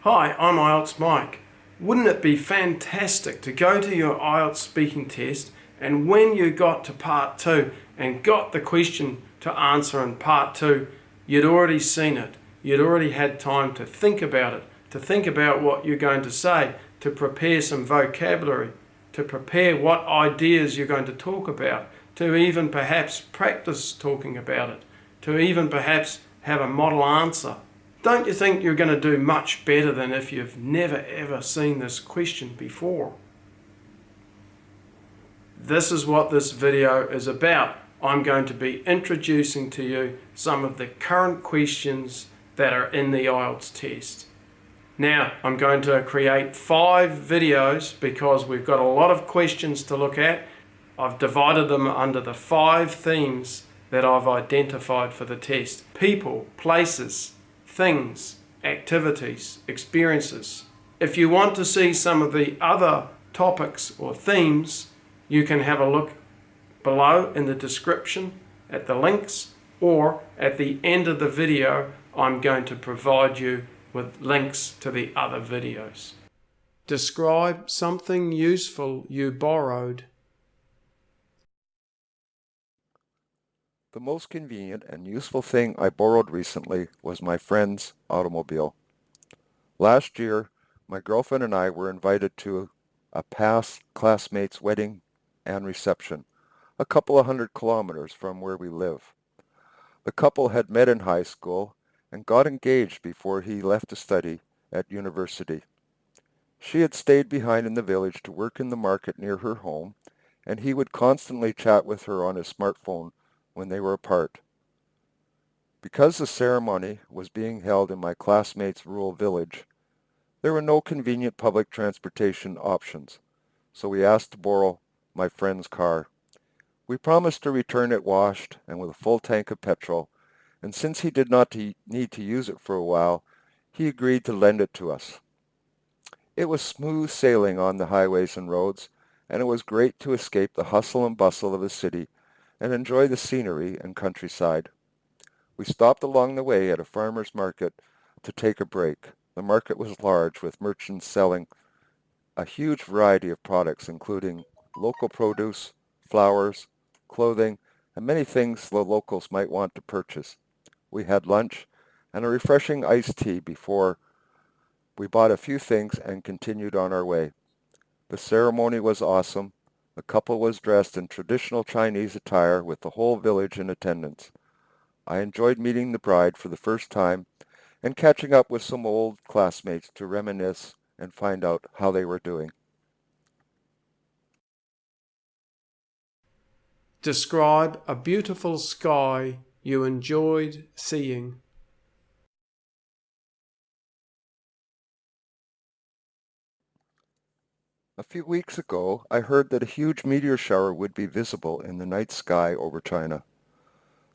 Hi, I'm IELTS Mike. Wouldn't it be fantastic to go to your IELTS speaking test and when you got to part 2 and got the question to answer in part 2, you'd already seen it. You'd already had time to think about it, to think about what you're going to say, to prepare some vocabulary, to prepare what ideas you're going to talk about, to even perhaps practice talking about it, to even perhaps have a model answer. Don't you think you're going to do much better than if you've never ever seen this question before? This is what this video is about. I'm going to be introducing to you some of the current questions that are in the IELTS test. Now, I'm going to create 5 videos because we've got a lot of questions to look at. I've divided them under the 5 themes that I've identified for the test. People, places, things, activities, experiences. If you want to see some of the other topics or themes, you can have a look below in the description at the links, or at the end of the video I'm going to provide you with links to the other videos. Describe something useful you borrowed. The most convenient and useful thing I borrowed recently was my friend's automobile. Last year, my girlfriend and I were invited to a past classmate's wedding and reception, a couple of 100 kilometers from where we live. The couple had met in high school and got engaged before he left to study at university. She had stayed behind in the village to work in the market near her home, and he would constantly chat with her on his smartphone when they were apart. Because the ceremony was being held in my classmate's rural village, there were no convenient public transportation options, so we asked to borrow my friend's car. We promised to return it washed and with a full tank of petrol, and since he did not need to use it for a while, he agreed to lend it to us. It was smooth sailing on the highways and roads, and it was great to escape the hustle and bustle of the city and enjoy the scenery and countryside. We stopped along the way at a farmer's market to take a break. The market was large, with merchants selling a huge variety of products, including local produce, flowers, clothing, and many things the locals might want to purchase. We had lunch and a refreshing iced tea before we bought a few things and continued on our way. The ceremony was awesome. The couple was dressed in traditional Chinese attire with the whole village in attendance. I enjoyed meeting the bride for the first time and catching up with some old classmates to reminisce and find out how they were doing. Describe a beautiful sky you enjoyed seeing. A few weeks ago, I heard that a huge meteor shower would be visible in the night sky over China.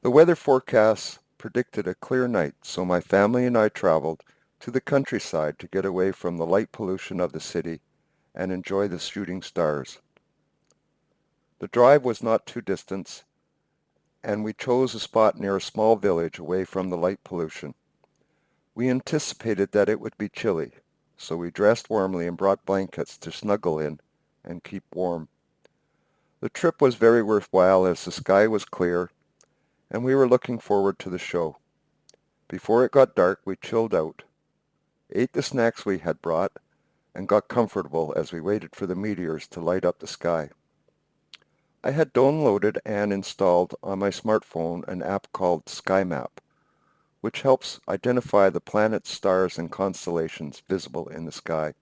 The weather forecasts predicted a clear night, so my family and I traveled to the countryside to get away from the light pollution of the city and enjoy the shooting stars. The drive was not too distant, and we chose a spot near a small village away from the light pollution. We anticipated that it would be chilly, so we dressed warmly and brought blankets to snuggle in and keep warm. The trip was very worthwhile as the sky was clear, and we were looking forward to the show. Before it got dark, we chilled out, ate the snacks we had brought, and got comfortable as we waited for the meteors to light up the sky. I had downloaded and installed on my smartphone an app called Sky Map, which helps identify the planets, stars, and constellations visible in the sky.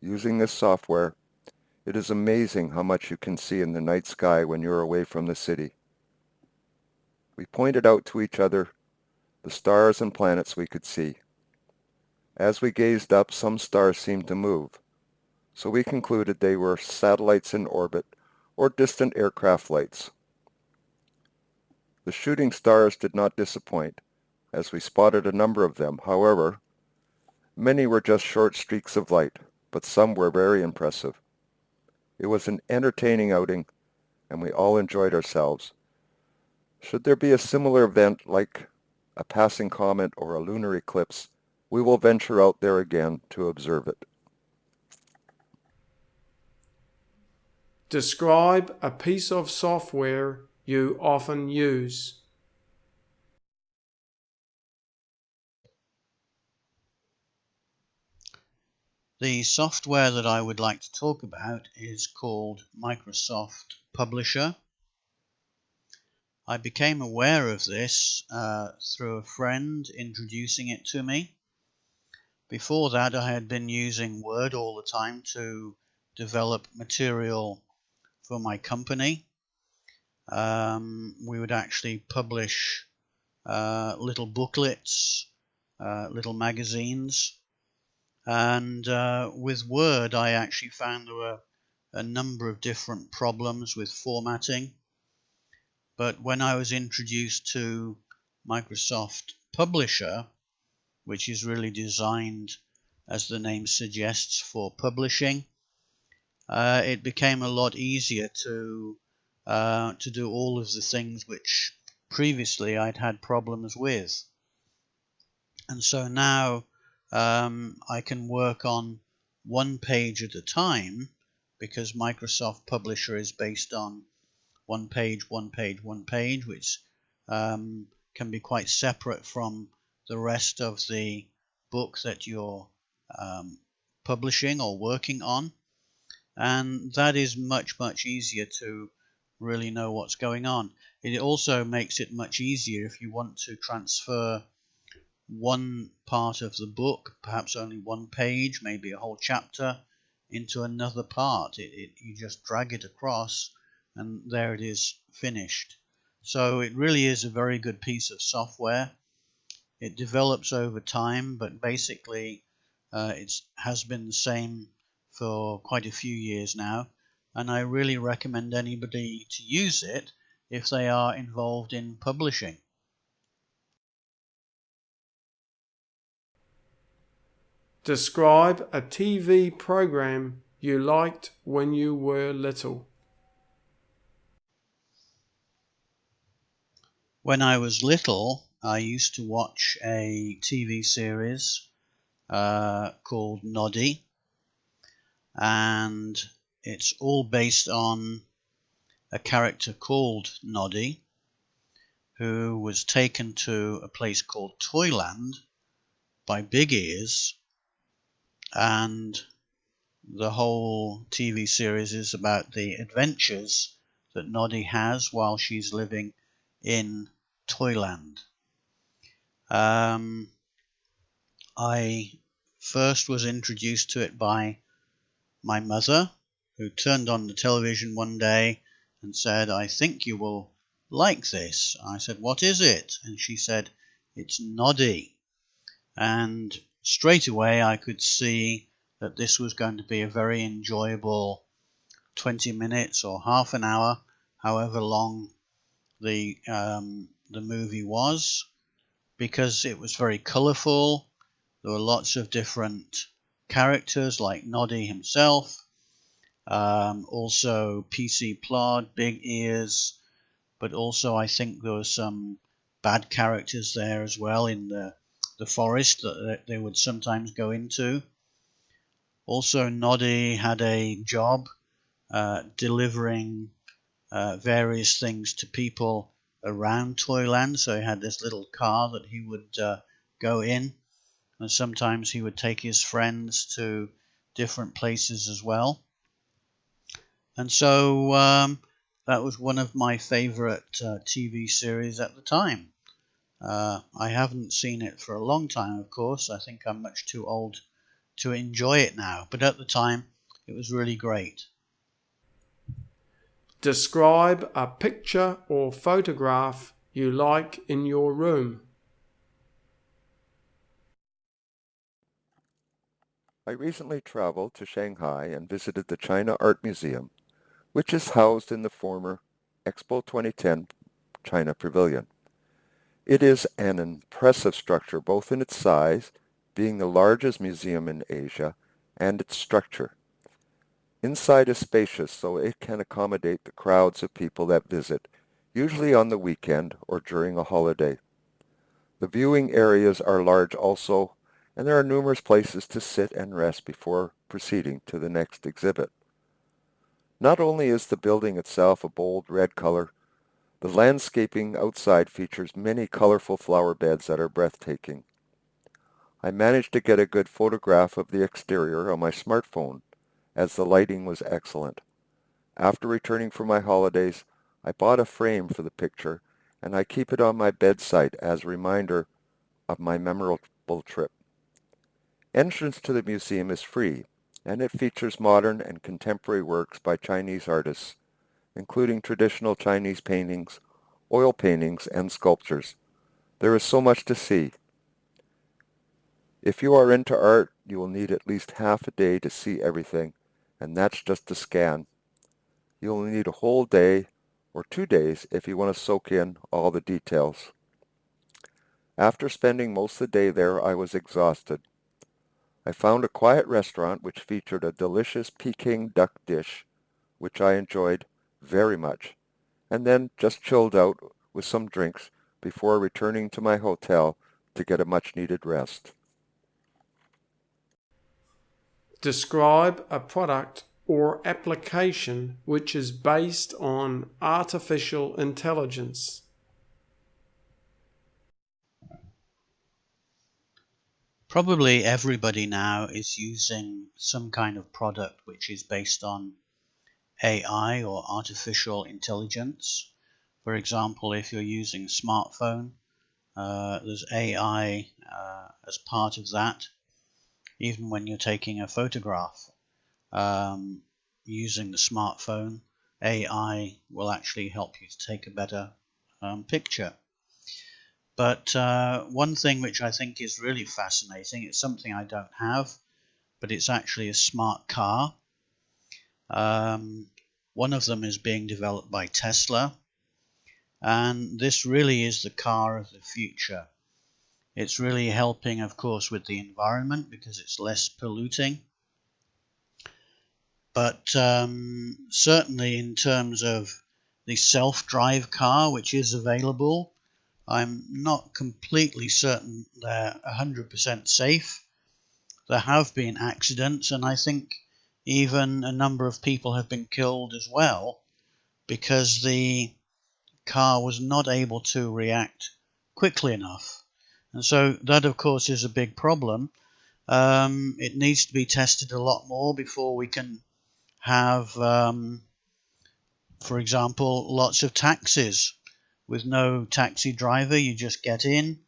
Using this software, it is amazing how much you can see in the night sky when you're away from the city. We pointed out to each other the stars and planets we could see. As we gazed up, some stars seemed to move, so we concluded they were satellites in orbit or distant aircraft lights. The shooting stars did not disappoint, as we spotted a number of them. However, many were just short streaks of light, but some were very impressive. It was an entertaining outing, and we all enjoyed ourselves. Should there be a similar event like a passing comet or a lunar eclipse, We will venture out there again to observe it. Describe a piece of software you often use. The software that I would like to talk about is called Microsoft Publisher. I became aware of this through a friend introducing it to me. Before that, I had been using Word all the time to develop material for my company. We would actually publish little booklets, little magazines, and with Word I actually found there were a number of different problems with formatting. But when I was introduced to Microsoft Publisher, which is really designed, as the name suggests, for publishing, it became a lot easier to do all of the things which previously I'd had problems with. And so now I can work on one page at a time, because Microsoft Publisher is based on one page, which can be quite separate from the rest of the book that you're publishing or working on. And that is much easier to really know what's going on. It also makes it much easier if you want to transfer one part of the book, perhaps only one page, maybe a whole chapter, into another part. You just drag it across and there it is, finished. So it really is a very good piece of software. It develops over time, but basically it has been the same for quite a few years now, and I really recommend anybody to use it if they are involved in publishing. Describe a TV program you liked when you were little. When I was little, I used to watch a TV series called Noddy, and it's all based on a character called Noddy, who was taken to a place called Toyland by Big Ears, and the whole TV series is about the adventures that Noddy has while she's living in Toyland. I first was introduced to it by my mother, who turned on the television one day and said, "I think you will like this." I said, "What is it?" And she said, "It's Noddy." And straight away I could see that this was going to be a very enjoyable 20 minutes or half an hour, however long the movie was, because it was very colourful. There were lots of different characters like Noddy himself, also PC Plod, Big Ears, but also I think there were some bad characters there as well in the forest that they would sometimes go into. Also, Noddy had a job delivering various things to people around Toyland, so he had this little car that he would go in, and sometimes he would take his friends to different places as well. And so that was one of my favorite TV series at the time. I haven't seen it for a long time, of course. I think I'm much too old to enjoy it now, but at the time it was really great. Describe a picture or photograph you like in your room. I recently traveled to Shanghai and visited the China Art Museum, which is housed in the former Expo 2010 China Pavilion. It is an impressive structure both in its size, being the largest museum in Asia, and its structure. Inside is spacious so it can accommodate the crowds of people that visit, usually on the weekend or during a holiday. The viewing areas are large also, and there are numerous places to sit and rest before proceeding to the next exhibit. Not only is the building itself a bold red color, the landscaping outside features many colorful flower beds that are breathtaking. I managed to get a good photograph of the exterior on my smartphone, as the lighting was excellent. After returning from my holidays, I bought a frame for the picture, and I keep it on my bedside as a reminder of my memorable trip. Entrance to the museum is free, and it features modern and contemporary works by Chinese artists, including traditional Chinese paintings, oil paintings, and sculptures. There is so much to see. If you are into art, you will need at least half a day to see everything, and that's just a scan. You will need a whole day or 2 days if you want to soak in all the details. After spending most of the day there, I was exhausted. I found a quiet restaurant which featured a delicious Peking duck dish, which I enjoyed very much, and then just chilled out with some drinks before returning to my hotel to get a much-needed rest. Describe a product or application which is based on artificial intelligence. Probably everybody now is using some kind of product which is based on AI or artificial intelligence. For example, if you're using a smartphone, there's AI as part of that. Even when you're taking a photograph using the smartphone, AI will actually help you to take a better picture. But one thing which I think is really fascinating, it's something I don't have, but it's actually a smart car. One of them is being developed by Tesla, and this really is the car of the future. It's really helping, of course, with the environment because it's less polluting. But certainly in terms of the self-drive car, which is available, I'm not completely certain they're 100% safe. There have been accidents, and I think even a number of people have been killed as well because the car was not able to react quickly enough. And so that, of course, is a big problem. It needs to be tested a lot more before we can have, for example, lots of taxis. With no taxi driver, you just get in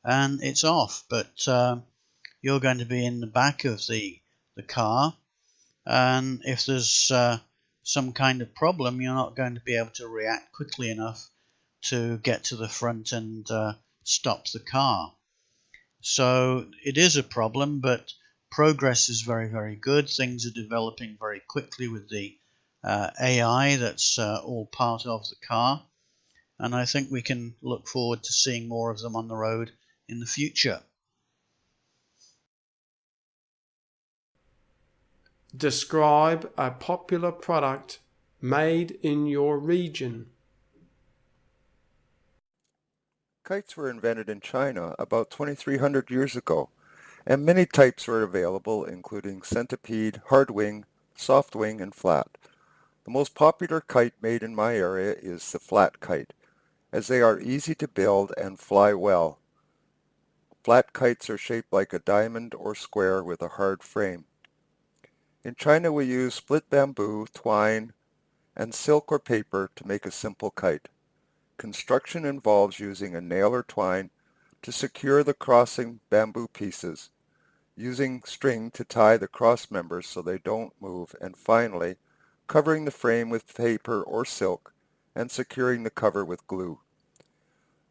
and it's off. But you're going to be in the back of the car, and if there's some kind of problem, you're not going to be able to react quickly enough to get to the front and stop the car. So it is a problem, but progress is very, very good. Things are developing very quickly with the AI that's all part of the car. And I think we can look forward to seeing more of them on the road in the future. Describe a popular product made in your region. Kites were invented in China about 2,300 years ago, and many types were available, including centipede, hard-wing, soft-wing, and flat. The most popular kite made in my area is the flat kite, as they are easy to build and fly well. Flat kites are shaped like a diamond or square with a hard frame. In China we use split bamboo, twine, and silk or paper to make a simple kite. Construction involves using a nail or twine to secure the crossing bamboo pieces, using string to tie the cross members so they don't move, and finally, covering the frame with paper or silk and securing the cover with glue.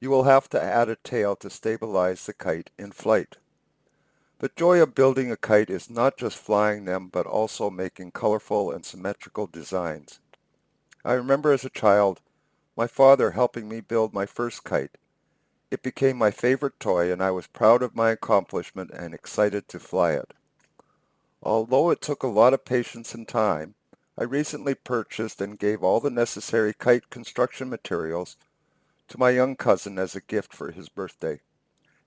You will have to add a tail to stabilize the kite in flight. The joy of building a kite is not just flying them, but also making colorful and symmetrical designs. I remember as a child, my father helping me build my first kite. It became my favorite toy, and I was proud of my accomplishment and excited to fly it. Although it took a lot of patience and time, I recently purchased and gave all the necessary kite construction materials to my young cousin as a gift for his birthday,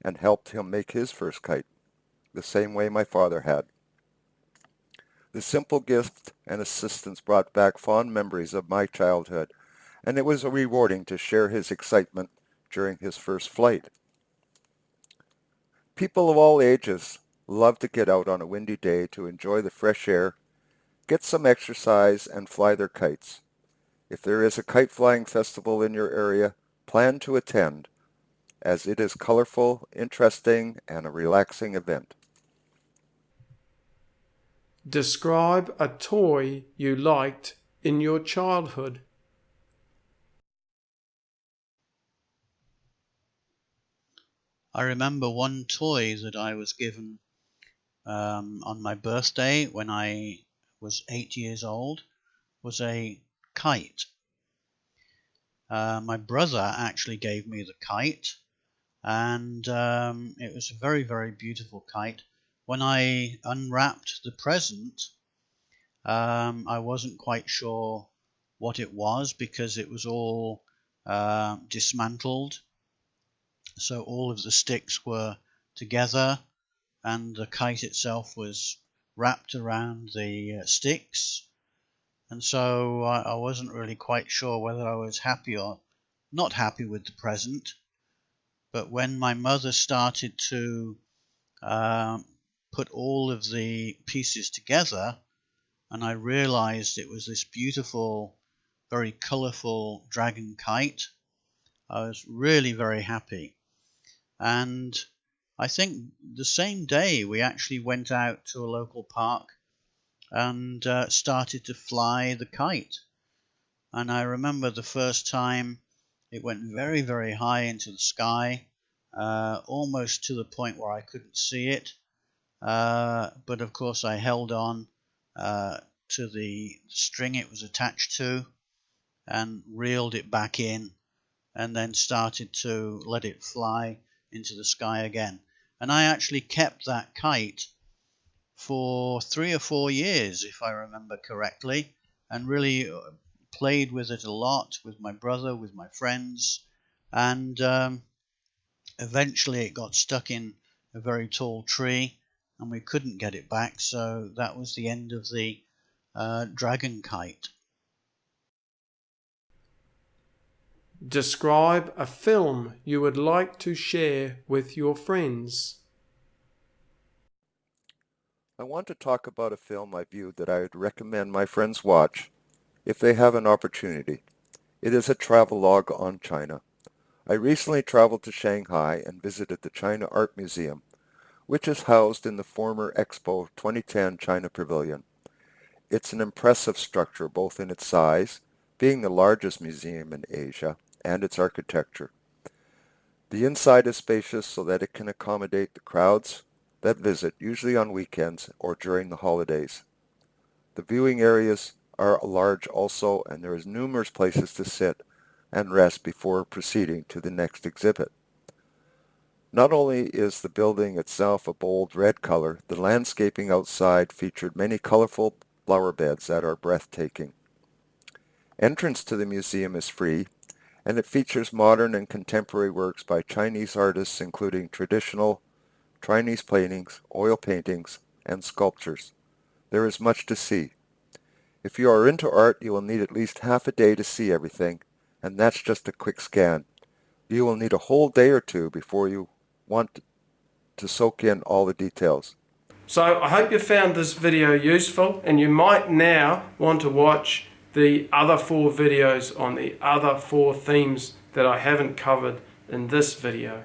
and helped him make his first kite. the same way my father had. The simple gift and assistance brought back fond memories of my childhood, and it was rewarding to share his excitement during his first flight. People of all ages love to get out on a windy day to enjoy the fresh air, get some exercise, and fly their kites. If there is a kite flying festival in your area, plan to attend, as it is colorful, interesting, and a relaxing event. Describe a toy you liked in your childhood. I remember one toy that I was given on my birthday when I was 8 years old was a kite. My brother actually gave me the kite, and it was a very, very beautiful kite. When I unwrapped the present, I wasn't quite sure what it was because it was all dismantled. So all of the sticks were together and the kite itself was wrapped around the sticks. And so I wasn't really quite sure whether I was happy or not happy with the present. But when my mother started to put all of the pieces together, and I realized it was this beautiful, very colorful dragon kite, I was really very happy. And I think the same day we actually went out to a local park and started to fly the kite. And I remember the first time it went very, very high into the sky, almost to the point where I couldn't see it. But of course I held on to the string it was attached to and reeled it back in and then started to let it fly into the sky again. And I actually kept that kite for 3 or 4 years, if I remember correctly, and really played with it a lot with my brother, with my friends, and eventually it got stuck in a very tall tree and we couldn't get it back, so that was the end of the dragon kite. Describe a film you would like to share with your friends. I want to talk about a film I viewed that I would recommend my friends watch if they have an opportunity. It is a travelogue on China. I recently traveled to Shanghai and visited the China Art Museum, which is housed in the former Expo 2010 China Pavilion. It's an impressive structure both in its size, being the largest museum in Asia, and its architecture. The inside is spacious so that it can accommodate the crowds that visit, usually on weekends or during the holidays. The viewing areas are large also, and there is numerous places to sit and rest before proceeding to the next exhibit. Not only is the building itself a bold red color, the landscaping outside featured many colorful flower beds that are breathtaking. Entrance to the museum is free, and it features modern and contemporary works by Chinese artists including traditional Chinese paintings, oil paintings, and sculptures. There is much to see. If you are into art, you will need at least half a day to see everything, and that's just a quick scan. You will need a whole day or two before you want to soak in all the details. So I hope you found this video useful, and you might now want to watch the other 4 videos on the other 4 themes that I haven't covered in this video.